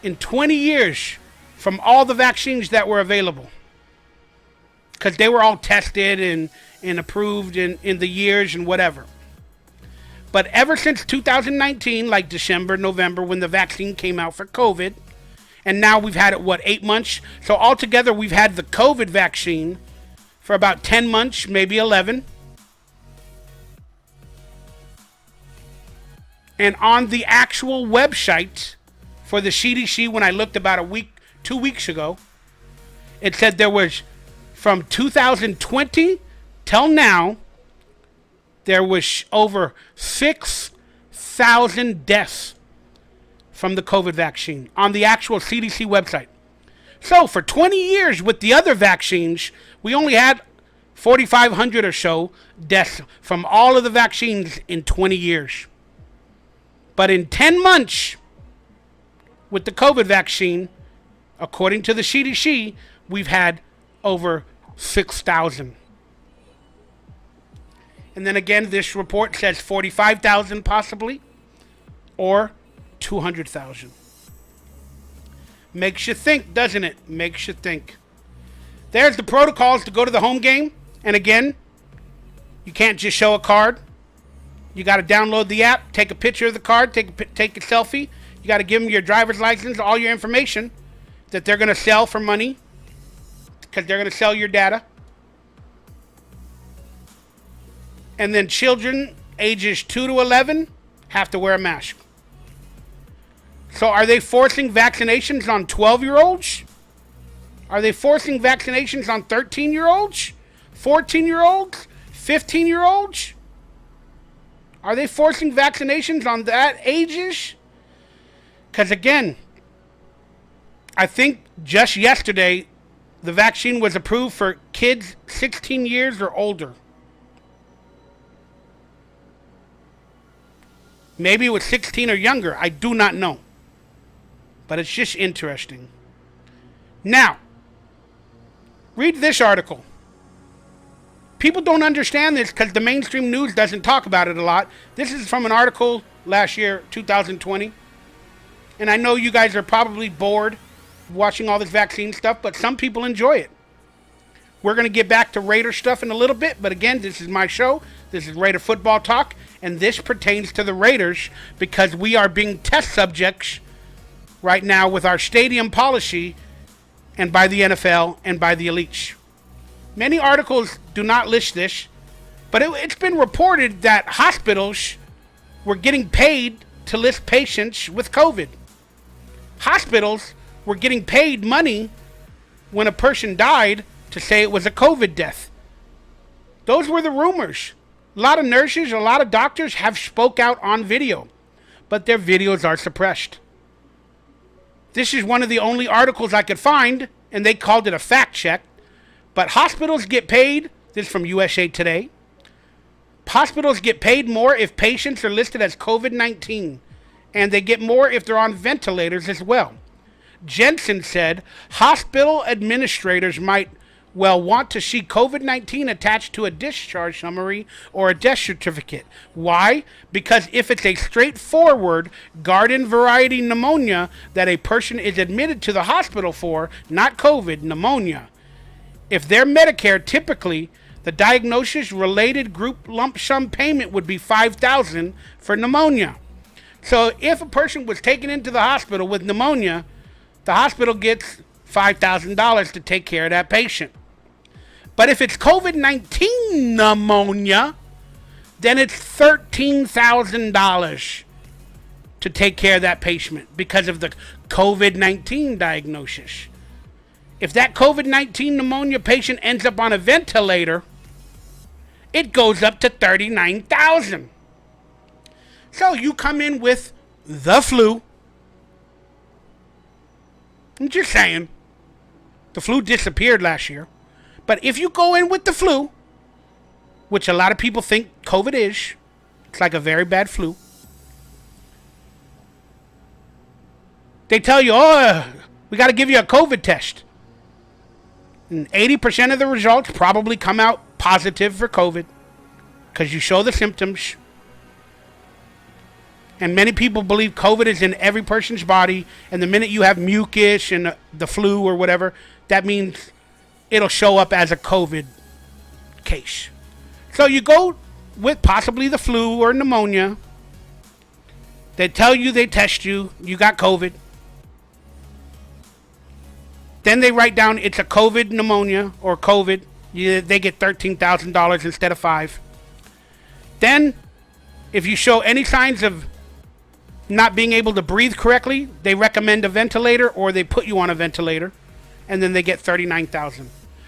In 20 years from all the vaccines that were available. Because they were all tested and approved in the years and whatever. But ever since 2019, like December, November, when the vaccine came out for COVID, and now we've had it, 8 months? So altogether, we've had the COVID vaccine for about 10 months, maybe 11. And on the actual website for the CDC, when I looked about 2 weeks ago, it said there was, from 2020 till now, there was over 6,000 deaths from the COVID vaccine on the actual CDC website. So for 20 years with the other vaccines, we only had 4,500 or so deaths from all of the vaccines in 20 years. But in 10 months with the COVID vaccine, according to the CDC, we've had over 6,000. And then again, this report says 45,000 possibly, or 200,000. Makes you think, doesn't it? Makes you think. There's the protocols to go to the home game. And again, you can't just show a card. You got to download the app, take a picture of the card, take a selfie. You got to give them your driver's license, all your information that they're going to sell for money because they're going to sell your data. And then children ages 2 to 11 have to wear a mask. So are they forcing vaccinations on 12-year-olds? Are they forcing vaccinations on 13-year-olds? 14-year-olds? 15-year-olds? Are they forcing vaccinations on that ages? Because again, I think just yesterday, the vaccine was approved for kids 16 years or older. Maybe it was 16 or younger. I do not know. But it's just interesting. Now, read this article. People don't understand this because the mainstream news doesn't talk about it a lot. This is from an article last year, 2020. And I know you guys are probably bored watching all this vaccine stuff, but some people enjoy it. We're going to get back to Raider stuff in a little bit, but again, this is my show. This is Raider Football Talk, and this pertains to the Raiders because we are being test subjects right now with our stadium policy and by the NFL and by the elites. Many articles do not list this, but it's been reported that hospitals were getting paid to list patients with COVID. Hospitals were getting paid money when a person died to say it was a COVID death. Those were the rumors. A lot of nurses, a lot of doctors have spoke out on video, but their videos are suppressed. This is one of the only articles I could find, and they called it a fact check. But hospitals get paid, this is from USA Today, hospitals get paid more if patients are listed as COVID-19, and they get more if they're on ventilators as well. Jensen said hospital administrators might well want to see COVID-19 attached to a discharge summary or a death certificate. Why? Because if it's a straightforward garden variety pneumonia that a person is admitted to the hospital for, not COVID, pneumonia, if they're Medicare, typically the diagnosis-related group lump sum payment would be $5,000 for pneumonia. So if a person was taken into the hospital with pneumonia, the hospital gets $5,000 to take care of that patient. But if it's COVID-19 pneumonia, then it's $13,000 to take care of that patient because of the COVID-19 diagnosis. If that COVID-19 pneumonia patient ends up on a ventilator, it goes up to $39,000. So you come in with the flu, I'm just saying. The flu disappeared last year. But if you go in with the flu, which a lot of people think COVID is, it's like a very bad flu. They tell you, oh, we got to give you a COVID test. And 80% of the results probably come out positive for COVID because you show the symptoms. And many people believe COVID is in every person's body. And the minute you have mucus and the flu or whatever, that means it'll show up as a COVID case. So you go with possibly the flu or pneumonia. They tell you, they test you, you got COVID. Then they write down it's a COVID pneumonia or COVID. They get $13,000 instead of $5,000. Then, if you show any signs of not being able to breathe correctly, they recommend a ventilator or they put you on a ventilator, and then they get $39,000.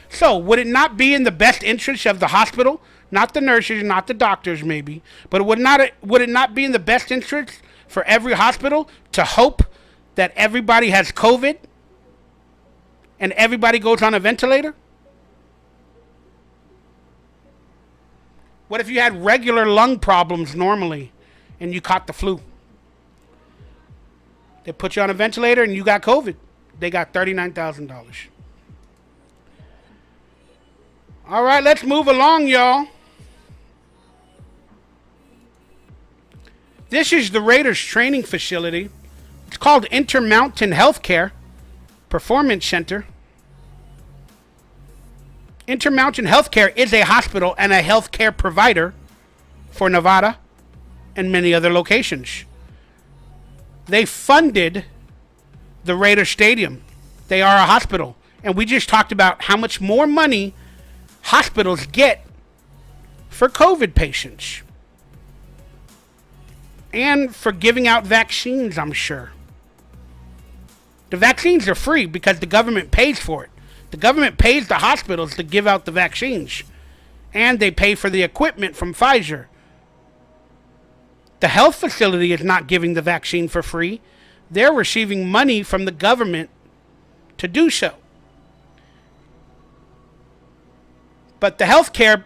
So, would it not be in the best interest of the hospital, not the nurses, not the doctors maybe, but would it not be in the best interest for every hospital to hope that everybody has COVID and everybody goes on a ventilator? What if you had regular lung problems normally and you caught the flu? They put you on a ventilator and you got COVID. They got $39,000. All right, let's move along, y'all. This is the Raiders training facility. It's called Intermountain Healthcare Performance Center. Intermountain Healthcare is a hospital and a healthcare provider for Nevada and many other locations. They funded the Raiders Stadium. They are a hospital. And we just talked about how much more money hospitals get for COVID patients. And for giving out vaccines, I'm sure. The vaccines are free because the government pays for it. The government pays the hospitals to give out the vaccines. And they pay for the equipment from Pfizer. The health facility is not giving the vaccine for free. They're receiving money from the government to do so. But the healthcare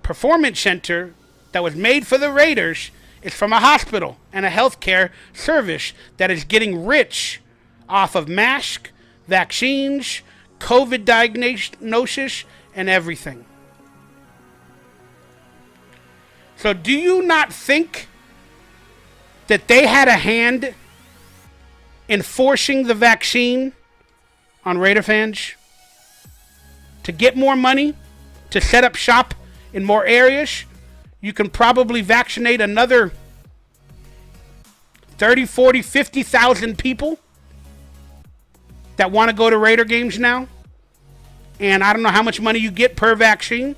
performance center that was made for the Raiders is from a hospital and a healthcare service that is getting rich off of masks, vaccines, COVID diagnosis, and everything. So do you not think that they had a hand in forcing the vaccine on Raider fans to get more money, to set up shop in more areas? You can probably vaccinate another 30, 40, 50,000 people that want to go to Raider games now. And I don't know how much money you get per vaccine.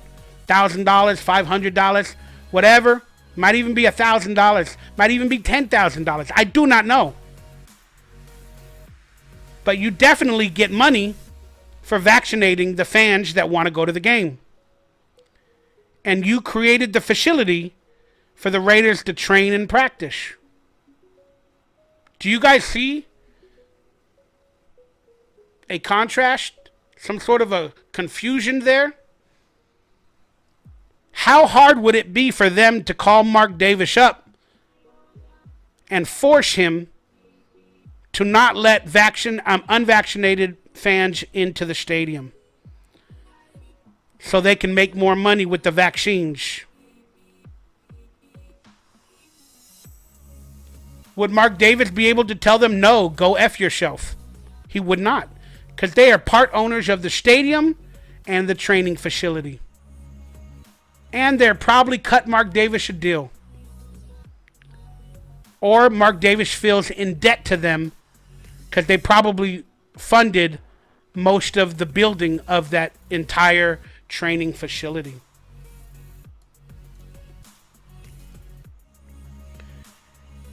$1,000, $500, whatever. Might even be $1,000. Might even be $10,000. I do not know. But you definitely get money for vaccinating the fans that want to go to the game. And you created the facility for the Raiders to train and practice. Do you guys see a contrast? Some sort of a confusion there? How hard would it be for them to call Mark Davis up and force him to not let unvaccinated fans into the stadium so they can make more money with the vaccines? Would Mark Davis be able to tell them, no, go F yourself? He would not, because they are part owners of the stadium and the training facility. And they're probably cut Mark Davis a deal. Or Mark Davis feels in debt to them because they probably funded most of the building of that entire training facility.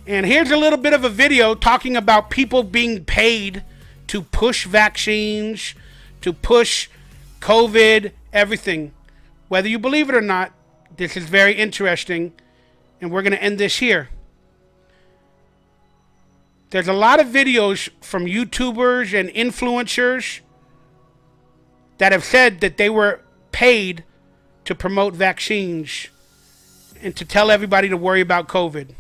And here's a little bit of a video talking about people being paid to push vaccines, to push COVID, everything. Whether you believe it or not, this is very interesting. And we're going to end this here. There's a lot of videos from YouTubers and influencers that have said that they were paid to promote vaccines and to tell everybody to worry about COVID.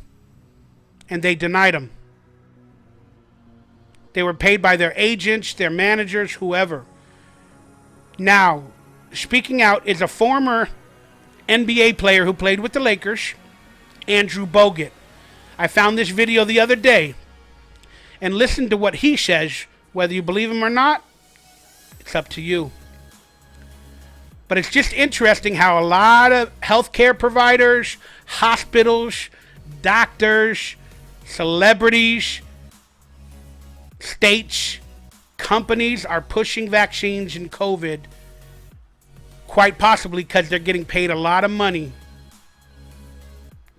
And they denied them. They were paid by their agents, their managers, whoever. Now, speaking out is a former NBA player who played with the Lakers, Andrew Bogut. I found this video the other day, and listen to what he says. Whether you believe him or not, it's up to you. But it's just interesting how a lot of healthcare providers, hospitals, doctors, celebrities, states, companies are pushing vaccines and COVID, quite possibly because they're getting paid a lot of money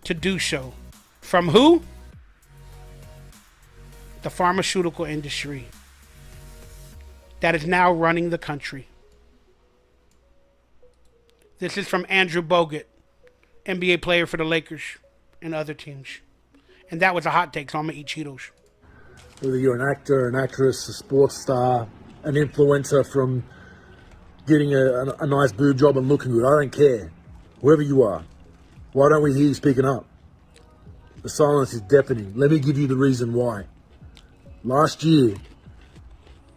to do so. From who? The pharmaceutical industry that is now running the country. This is from Andrew Bogut, NBA player for the Lakers and other teams. And that was a hot take, so I'm going to eat Cheetos. Whether you're an actor, an actress, a sports star, an influencer from getting a nice boob job and looking good, I don't care. Whoever you are, why don't we hear you speaking up? The silence is deafening. Let me give you the reason why. Last year,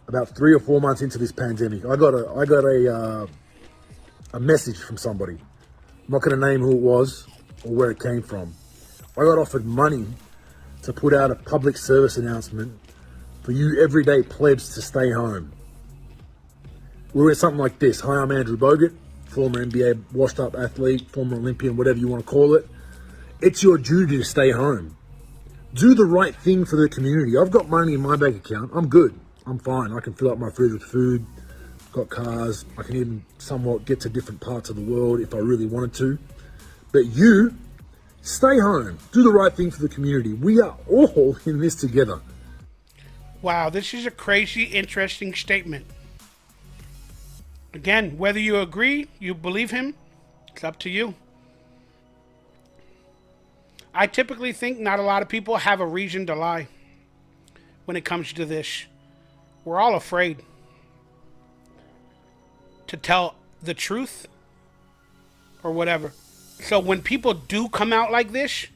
about 3 or 4 months into this pandemic, I got a message from somebody. I'm not going to name who it was or where it came from. I got offered money to put out a public service announcement for you everyday plebs to stay home. We were at something like this. Hi, I'm Andrew Bogut, former NBA washed up athlete, former Olympian, whatever you want to call it. It's your duty to stay home. Do the right thing for the community. I've got money in my bank account. I'm good. I'm fine. I can fill up my fridge with food. Got cars. I can even somewhat get to different parts of the world if I really wanted to. But you, stay home. Do the right thing for the community. We are all in this together. Wow, this is a crazy, interesting statement. Again, whether you agree, you believe him, it's up to you. I typically think not a lot of people have a reason to lie when it comes to this. We're all afraid to tell the truth or whatever. So when people do come out like this,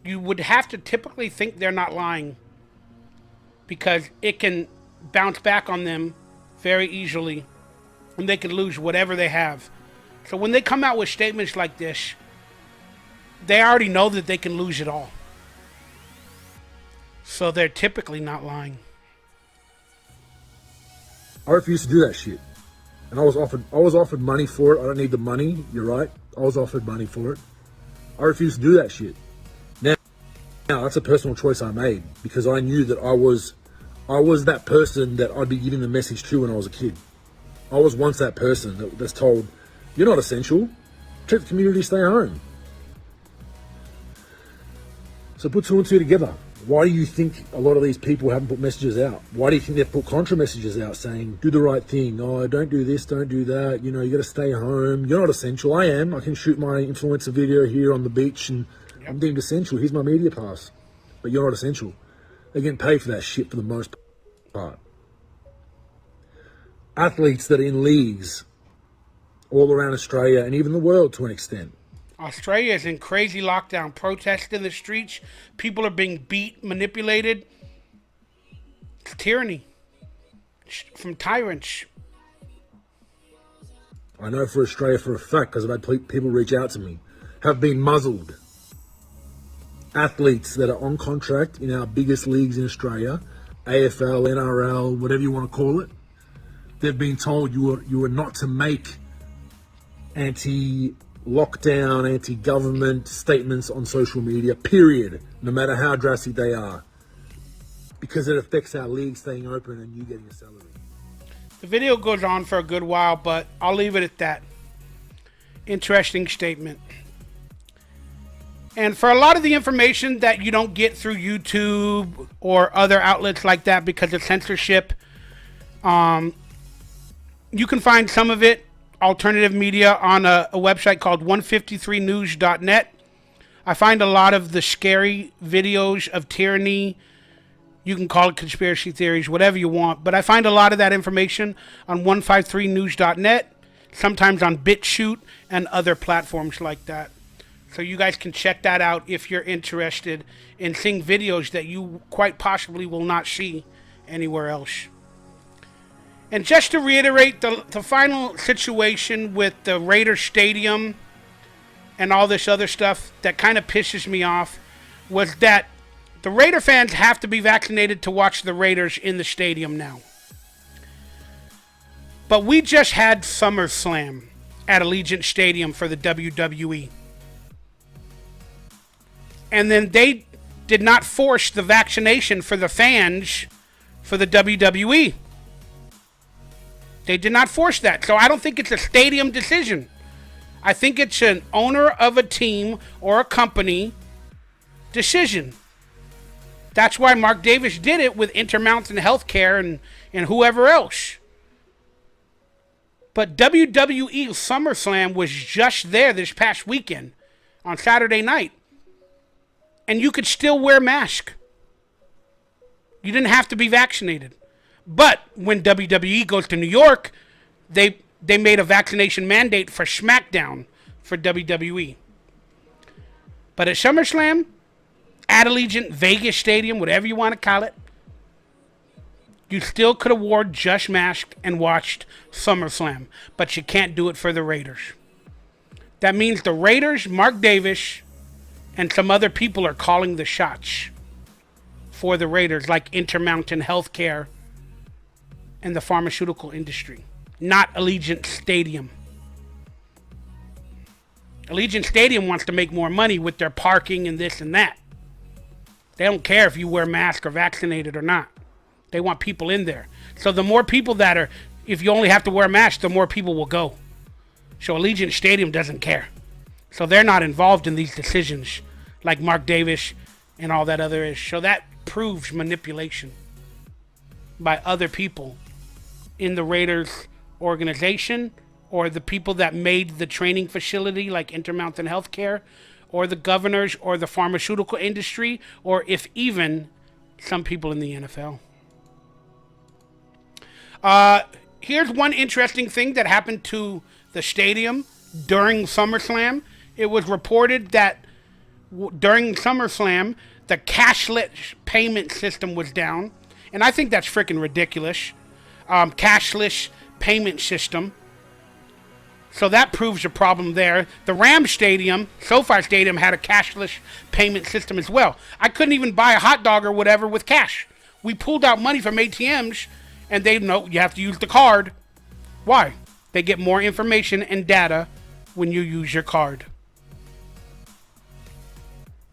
you would have to typically think they're not lying, because it can bounce back on them very easily and they can lose whatever they have. So when they come out with statements like this, they already know that they can lose it all. So they're typically not lying. I refuse to do that shit. And I was offered money for it. I don't need the money. You're right. I was offered money for it. I refuse to do that shit. Now that's a personal choice I made, because I knew that I was that person that I'd be giving the message to when I was a kid. I was once that person that's told, you're not essential. Check the community, stay home. So put 2 and 2 together. Why do you think a lot of these people haven't put messages out? Why do you think they've put contra messages out saying, do the right thing? Oh, don't do this, don't do that. You know, you got to stay home. You're not essential. I am. I can shoot my influencer video here on the beach and I'm deemed essential. Here's my media pass. But you're not essential. They're getting paid for that shit for the most part. Athletes that are in leagues all around Australia and even the world to an extent. Australia is in crazy lockdown, protests in the streets. People are being beat, manipulated. It's tyranny from tyrants. I know for Australia for a fact, because I've had people reach out to me, have been muzzled. Athletes that are on contract in our biggest leagues in Australia, AFL, NRL, whatever you want to call it, they've been told you are not to make anti-lockdown, anti-government statements on social media, period, no matter how drastic they are, because it affects our league staying open and you getting a salary. The video goes on for a good while, but I'll leave it at that. Interesting statement. And for a lot of the information that you don't get through YouTube or other outlets like that because of censorship, you can find some of it, alternative media, on a website called 153news.net. I find a lot of the scary videos of tyranny You can call it conspiracy theories, whatever you want. But I find a lot of that information on 153news.net, sometimes on BitChute and other platforms like that. So you guys can check that out if you're interested in seeing videos that you quite possibly will not see anywhere else. And just to reiterate, the final situation with the Raiders Stadium and all this other stuff that kind of pisses me off was that the Raider fans have to be vaccinated to watch the Raiders in the stadium now. But we just had SummerSlam at Allegiant Stadium for the WWE. And then they did not force the vaccination for the fans for the WWE. They did not force that. So I don't think it's a stadium decision. I think it's an owner of a team or a company decision. That's why Mark Davis did it with Intermountain Healthcare and whoever else. But WWE SummerSlam was just there this past weekend on Saturday night. And you could still wear a mask. You didn't have to be vaccinated. But when WWE goes to New York, they made a vaccination mandate for SmackDown for WWE. But at SummerSlam, at Allegiant, Vegas Stadium, whatever you want to call it, you still could have worn just masked and watched SummerSlam. But you can't do it for the Raiders. That means the Raiders, Mark Davis, and some other people are calling the shots for the Raiders, like Intermountain Healthcare and the pharmaceutical industry, not Allegiant Stadium. Allegiant Stadium wants to make more money with their parking and this and that. They don't care if you wear a mask or vaccinated or not. They want people in there. So the more people that are, if you only have to wear a mask, the more people will go. So Allegiant Stadium doesn't care. So they're not involved in these decisions like Mark Davis and all that other is. So that proves manipulation by other people in the Raiders organization, or the people that made the training facility like Intermountain Healthcare, or the governors, or the pharmaceutical industry, or if even some people in the NFL. Here's one interesting thing that happened to the stadium during SummerSlam. It was reported that during SummerSlam, the cashless payment system was down. And I think that's freaking ridiculous. Cashless payment system. So that proves a problem there. The Rams Stadium, SoFi Stadium, had a cashless payment system as well. I couldn't even buy a hot dog or whatever with cash. We pulled out money from ATMs, and they know you have to use the card. Why? They get more information and data when you use your card.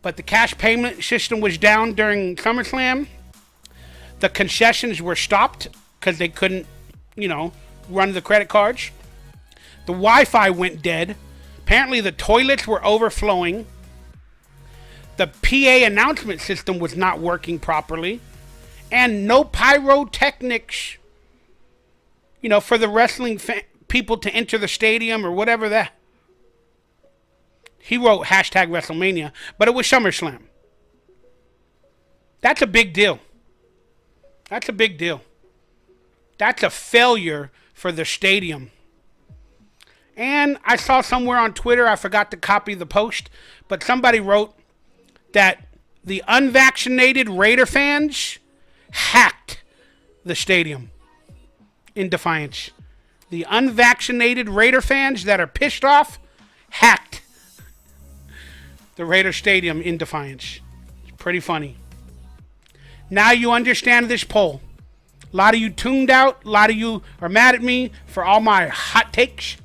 But the cash payment system was down during SummerSlam. The concessions were stopped because they couldn't, run the credit cards. The Wi-Fi went dead. Apparently the toilets were overflowing. The PA announcement system was not working properly. And no pyrotechnics, for the wrestling people to enter the stadium or whatever that. He wrote hashtag WrestleMania, but it was SummerSlam. That's a big deal. That's a big deal. That's a failure for the stadium. And I saw somewhere on Twitter, I forgot to copy the post, but somebody wrote that the unvaccinated Raider fans hacked the stadium in defiance. The unvaccinated Raider fans that are pissed off hacked the Raider Stadium in defiance. It's pretty funny. Now you understand this poll. A lot of you tuned out. A lot of you are mad at me for all my hot takes.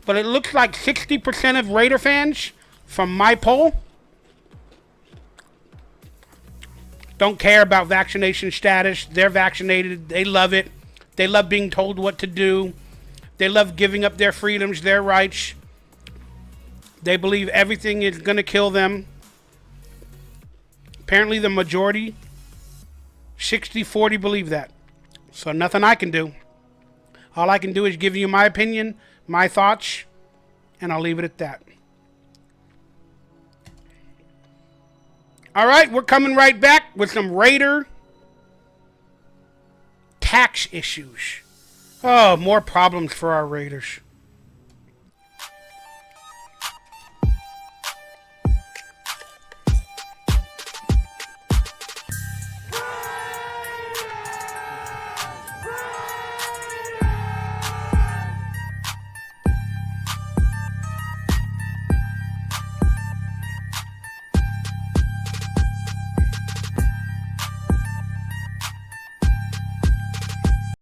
But it looks like 60% of Raider fans from my poll don't care about vaccination status. They're vaccinated. They love it. They love being told what to do. They love giving up their freedoms, their rights. They believe everything is going to kill them. Apparently the majority, 60-40, believe that. So nothing I can do. All I can do is give you my opinion, my thoughts, and I'll leave it at that. All right, we're coming right back with some Raider tax issues. Oh, more problems for our Raiders.